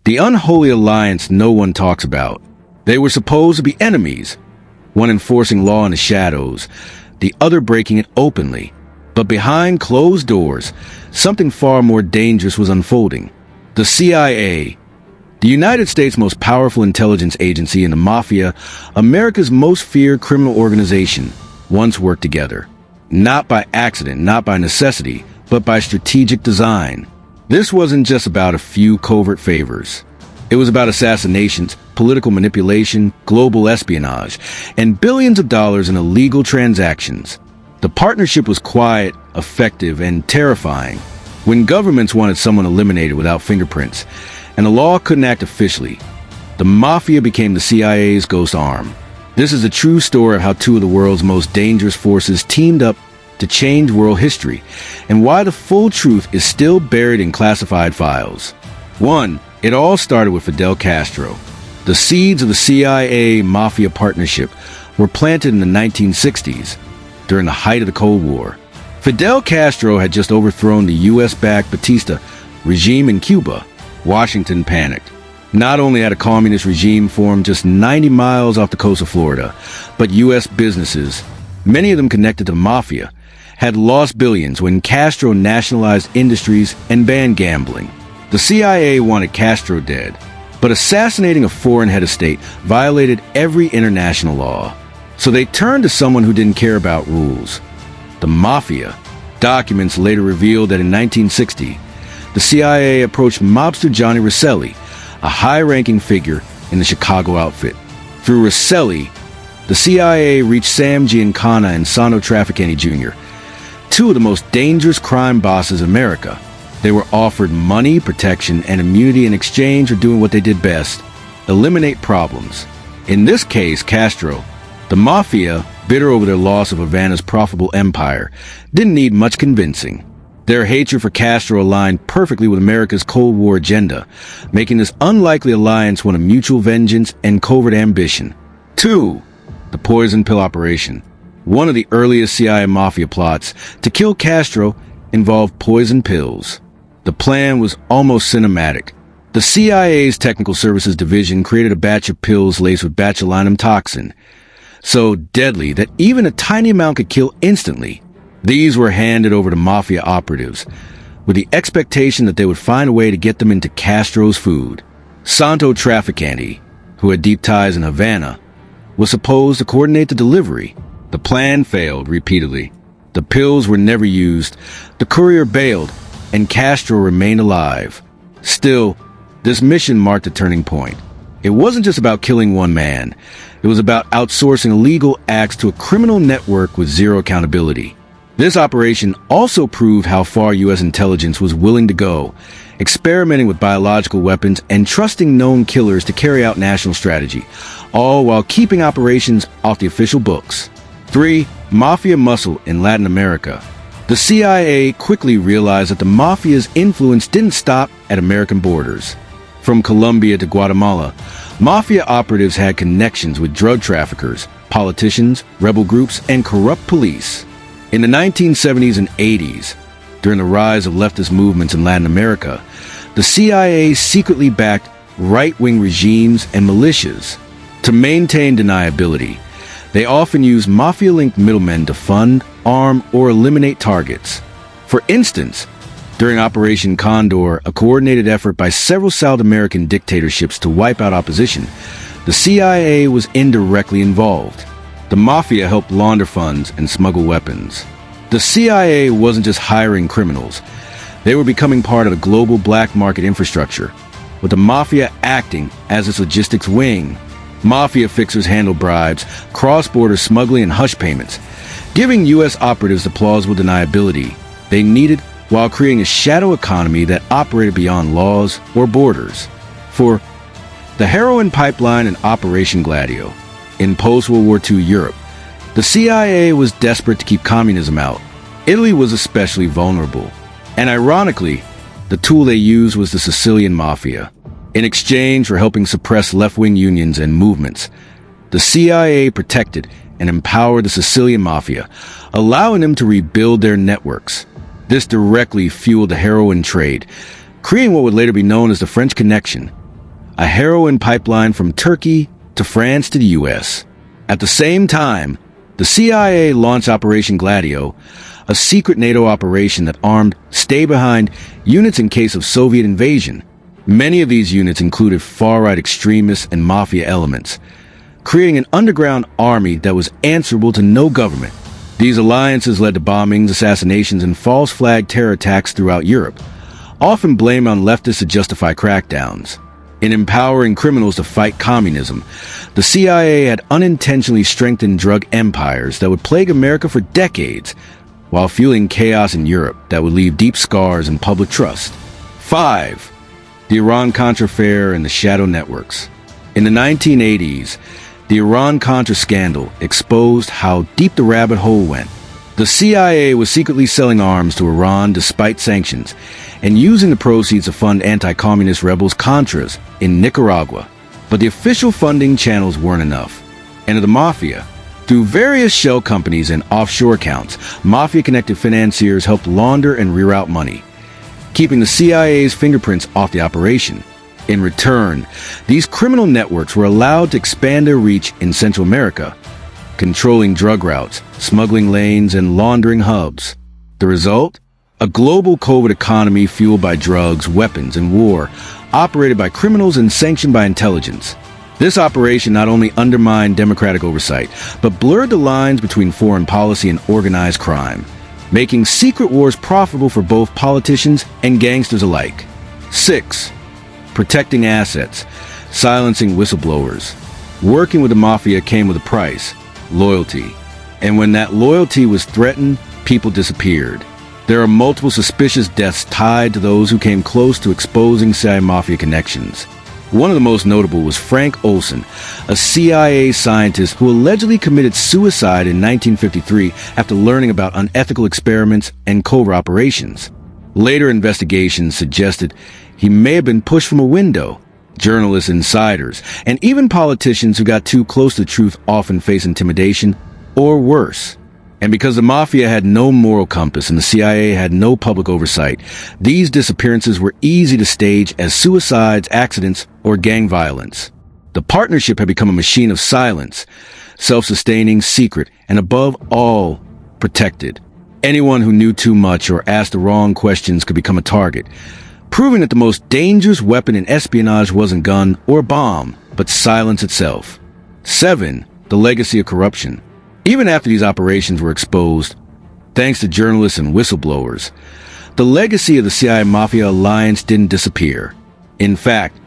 The unholy alliance no one talks about. They were supposed to be enemies, one enforcing law in the shadows, the other breaking it openly. But behind closed doors, something far more dangerous was unfolding. The CIA, the United States' most powerful intelligence agency, and the Mafia, America's most feared criminal organization, once worked together. Not by accident, not by necessity, but by strategic design. This wasn't just about a few covert favors. It was about assassinations, political manipulation, global espionage, and billions of dollars in illegal transactions. The partnership was quiet, effective, and terrifying. When governments wanted someone eliminated without fingerprints, and the law couldn't act officially, the Mafia became the CIA's ghost arm. This is a true story of how two of the world's most dangerous forces teamed up to change world history, and why the full truth is still buried in classified files. 1. It all started with Fidel Castro. The seeds of the CIA-Mafia partnership were planted in the 1960s, during the height of the Cold War. Fidel Castro had just overthrown the U.S.-backed Batista regime in Cuba. Washington panicked. Not only had a communist regime formed just 90 miles off the coast of Florida, but U.S. businesses, many of them connected to Mafia, had lost billions when Castro nationalized industries and banned gambling. The CIA wanted Castro dead, but assassinating a foreign head of state violated every international law. So they turned to someone who didn't care about rules: the Mafia. Documents later revealed that in 1960, the CIA approached mobster Johnny Rosselli, a high-ranking figure in the Chicago outfit. Through Rosselli, the CIA reached Sam Giancana and Santo Trafficante Jr., two of the most dangerous crime bosses in America. They were offered money, protection, and immunity in exchange for doing what they did best: eliminate problems. In this case, Castro, the Mafia, bitter over their loss of Havana's profitable empire, didn't need much convincing. Their hatred for Castro aligned perfectly with America's Cold War agenda, making this unlikely alliance one of mutual vengeance and covert ambition. 2. The poison pill operation. One of the earliest CIA Mafia plots to kill Castro involved poison pills. The plan was almost cinematic. The CIA's Technical Services Division created a batch of pills laced with botulinum toxin, so deadly that even a tiny amount could kill instantly. These were handed over to Mafia operatives, with the expectation that they would find a way to get them into Castro's food. Santo Trafficante, who had deep ties in Havana, was supposed to coordinate the delivery. The plan failed repeatedly. The pills were never used, the courier bailed, and Castro remained alive. Still, this mission marked a turning point. It wasn't just about killing one man. It was about outsourcing illegal acts to a criminal network with zero accountability. This operation also proved how far U.S. intelligence was willing to go, experimenting with biological weapons and trusting known killers to carry out national strategy, all while keeping operations off the official books. 3. Mafia muscle in Latin America. The CIA quickly realized that the Mafia's influence didn't stop at American borders. From Colombia to Guatemala, Mafia operatives had connections with drug traffickers, politicians, rebel groups, and corrupt police. In the 1970s and 80s, during the rise of leftist movements in Latin America, the CIA secretly backed right-wing regimes and militias. To maintain deniability, they often used Mafia-linked middlemen to fund, arm, or eliminate targets. For instance, during Operation Condor, a coordinated effort by several South American dictatorships to wipe out opposition, the CIA was indirectly involved. The Mafia helped launder funds and smuggle weapons. The CIA wasn't just hiring criminals. They were becoming part of the global black market infrastructure, with the Mafia acting as its logistics wing. Mafia fixers handled bribes, cross-border smuggling, and hush payments, giving U.S. operatives the plausible deniability they needed while creating a shadow economy that operated beyond laws or borders. For the heroin pipeline and Operation Gladio, in post-World War II Europe, the CIA was desperate to keep communism out. Italy was especially vulnerable, and ironically, the tool they used was the Sicilian Mafia. In exchange for helping suppress left-wing unions and movements, the CIA protected and empowered the Sicilian Mafia, allowing them to rebuild their networks. This directly fueled the heroin trade, creating what would later be known as the French Connection. a heroin pipeline from Turkey to France to the U.S. At the same time, the CIA launched Operation Gladio, a secret NATO operation that armed stay-behind units in case of Soviet invasion. Many of these units included far-right extremists and mafia elements, creating an underground army that was answerable to no government. These alliances led to bombings, assassinations, and false flag terror attacks throughout Europe, often blamed on leftists to justify crackdowns. In empowering criminals to fight communism, the CIA had unintentionally strengthened drug empires that would plague America for decades, while fueling chaos in Europe that would leave deep scars in public trust. 5. The Iran-Contra affair and the shadow networks. In the 1980s, the Iran-Contra scandal exposed how deep the rabbit hole went. The CIA was secretly selling arms to Iran despite sanctions, and using the proceeds to fund anti-communist rebels Contras in Nicaragua. But the official funding channels weren't enough. Enter the Mafia. Through various shell companies and offshore accounts, Mafia-connected financiers helped launder and reroute money, keeping the CIA's fingerprints off the operation. In return, these criminal networks were allowed to expand their reach in Central America, controlling drug routes, smuggling lanes, and laundering hubs. The result? A global covert economy fueled by drugs, weapons, and war, operated by criminals and sanctioned by intelligence. This operation not only undermined democratic oversight, but blurred the lines between foreign policy and organized crime, making secret wars profitable for both politicians and gangsters alike. 6. Protecting assets, silencing whistleblowers. Working with the Mafia came with a price: loyalty. And when that loyalty was threatened, people disappeared. There are multiple suspicious deaths tied to those who came close to exposing CIA Mafia connections. One of the most notable was Frank Olson, a CIA scientist who allegedly committed suicide in 1953 after learning about unethical experiments and covert operations. Later investigations suggested he may have been pushed from a window. Journalists, insiders, and even politicians who got too close to the truth often face intimidation, or worse. And because the Mafia had no moral compass and the CIA had no public oversight, these disappearances were easy to stage as suicides, accidents, or gang violence. The partnership had become a machine of silence, self-sustaining, secret, and above all, protected. Anyone who knew too much or asked the wrong questions could become a target, proving that the most dangerous weapon in espionage wasn't a gun or a bomb, but silence itself. 7. The legacy of corruption. Even after these operations were exposed, thanks to journalists and whistleblowers, the legacy of the CIA Mafia alliance didn't disappear. In fact,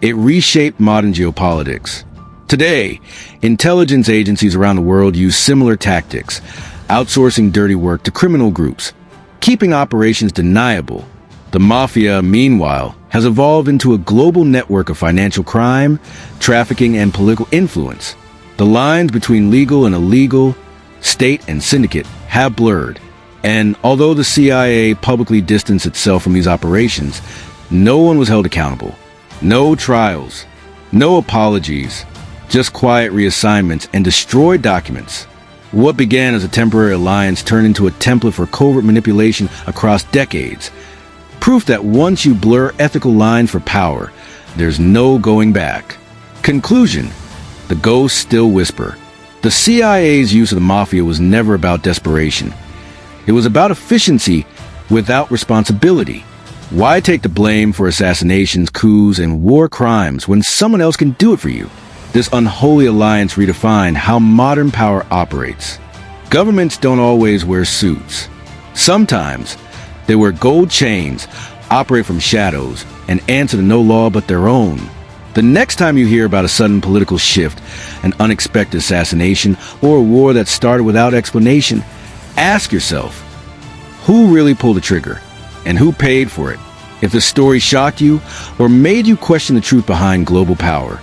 it reshaped modern geopolitics. Today, intelligence agencies around the world use similar tactics, outsourcing dirty work to criminal groups, keeping operations deniable. The Mafia, meanwhile, has evolved into a global network of financial crime, trafficking, and political influence. The lines between legal and illegal, state and syndicate have blurred. And although the CIA publicly distanced itself from these operations, no one was held accountable. No trials, no apologies, just quiet reassignments and destroyed documents. What began as a temporary alliance turned into a template for covert manipulation across decades. Proof that once you blur ethical lines for power, there's no going back. Conclusion: the ghosts still whisper. The CIA's use of the Mafia was never about desperation. It was about efficiency without responsibility. Why take the blame for assassinations, coups, and war crimes when someone else can do it for you? This unholy alliance redefined how modern power operates. Governments don't always wear suits. Sometimes they wear gold chains, operate from shadows, and answer to no law but their own. The next time you hear about a sudden political shift, an unexpected assassination, or a war that started without explanation, ask yourself, who really pulled the trigger, and who paid for it? If the story shocked you or made you question the truth behind global power,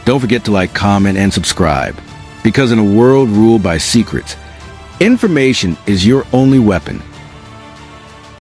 don't forget to like, comment, and subscribe. Because in a world ruled by secrets, information is your only weapon.